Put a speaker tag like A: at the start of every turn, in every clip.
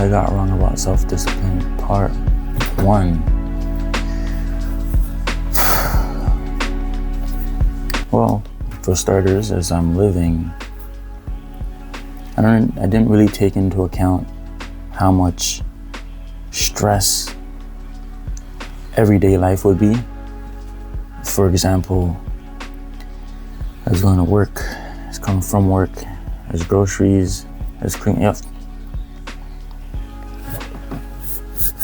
A: I got wrong about self-discipline, part 1. Well, for starters, as I'm living, I didn't really take into account how much stress everyday life would be. For example, I was going to work, I was coming from work, there's groceries, there's cleaning up.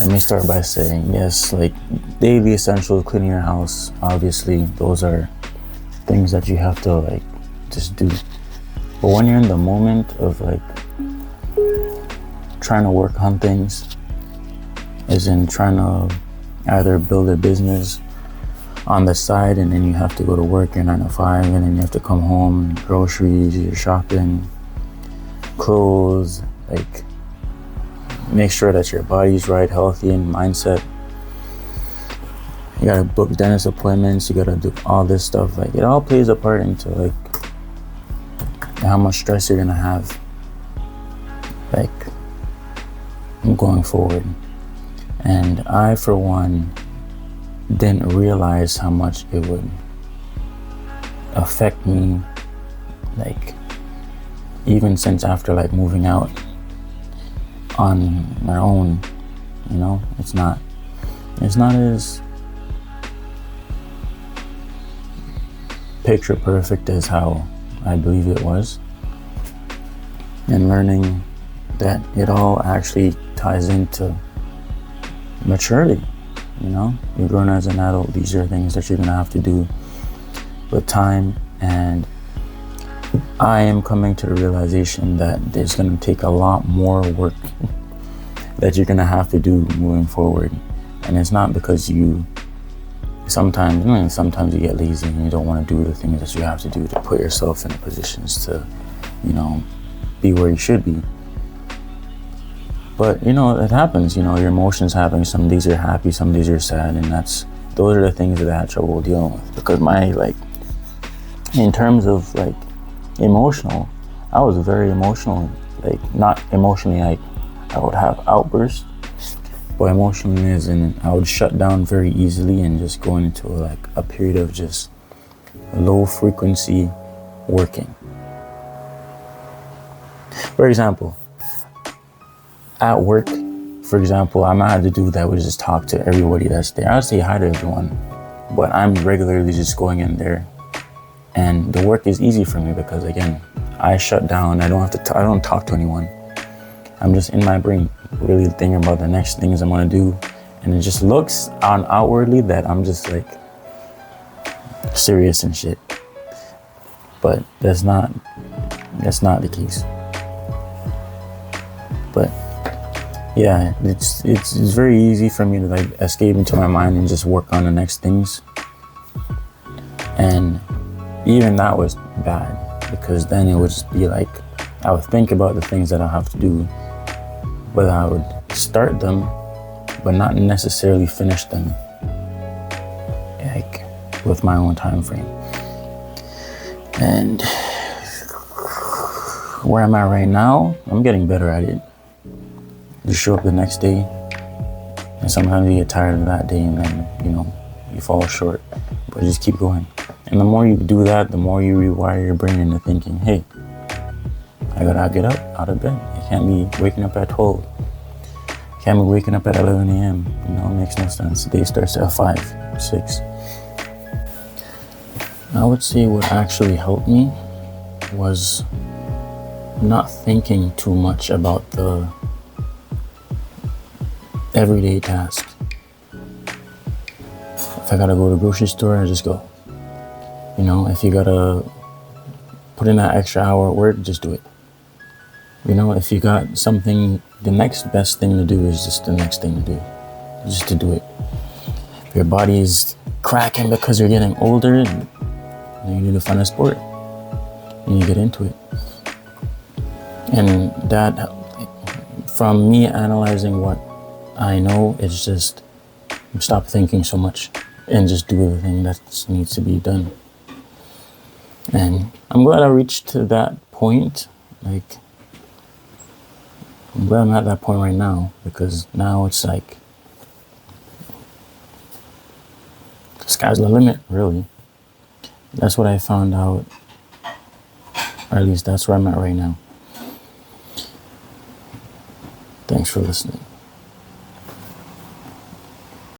A: Let me start by saying, yes, like daily essentials, cleaning your house, obviously, those are things that you have to like just do. But when you're in the moment of like trying to work on things, as in trying to either build a business on the side and then you have to go to work, your 9 to 5, and then you have to come home, groceries, you're shopping, clothes, like make sure that your body's right, healthy, and mindset. You gotta book dentist appointments, you gotta do all this stuff. Like it all plays a part into like how much stress you're gonna have like going forward. And I, for one, didn't realize how much it would affect me, like even since after like moving out on my own, you know, it's not as picture perfect as how I believe it was, and learning that it all actually ties into maturity. You know, you're growing as an adult, these are things that you're gonna have to do with time, and I am coming to the realization that there's gonna take a lot more work that you're gonna have to do moving forward. And it's not because sometimes you get lazy and you don't want to do the things that you have to do to put yourself in positions to, you know, be where you should be. But, you know, it happens, you know, your emotions happen. Some days you're happy, some days you're sad, and those are the things that I had trouble dealing with. Because in terms of like emotional, I was very emotional, like not emotionally, like I would have outbursts, but emotionally as in I would shut down very easily and just go into like a period of just low frequency working. For example, at work, for example, I might have to do that would just talk to everybody that's there. I would say hi to everyone, but I'm regularly just going in there, and the work is easy for me because again, I shut down. I don't talk to anyone. I'm just in my brain, really thinking about the next things I'm gonna do, and it just looks on outwardly that I'm just like serious and shit. But that's not the case. But yeah, it's very easy for me to like escape into my mind and just work on the next things. And even that was bad, because then it would just be like I would think about the things that I have to do, but I would start them but not necessarily finish them, like with my own time frame. And where am I right now? I'm getting better at it. You show up the next day, and sometimes you get tired of that day, and then, you know, you fall short, but just keep going. And the more you do that, the more you rewire your brain into thinking, hey, I gotta get up out of bed. I can't be waking up at 12. I can't be waking up at 11 a.m. You know, it makes no sense. The day starts at 5, 6. I would say what actually helped me was not thinking too much about the everyday tasks. If I gotta go to the grocery store, I just go. You know, if you gotta put in that extra hour at work, just do it. You know, if you got something, the next best thing to do is just the next thing to do. Just to do it. If your body is cracking because you're getting older, you need to find a sport. And you get into it. And that, from me analyzing what I know, it's just stop thinking so much and just do the thing that needs to be done. And I'm glad I reached to that point. Like, I'm glad I'm at that point right now, because now it's like the sky's the limit, really. That's what I found out, or at least that's where I'm at right now. Thanks for listening.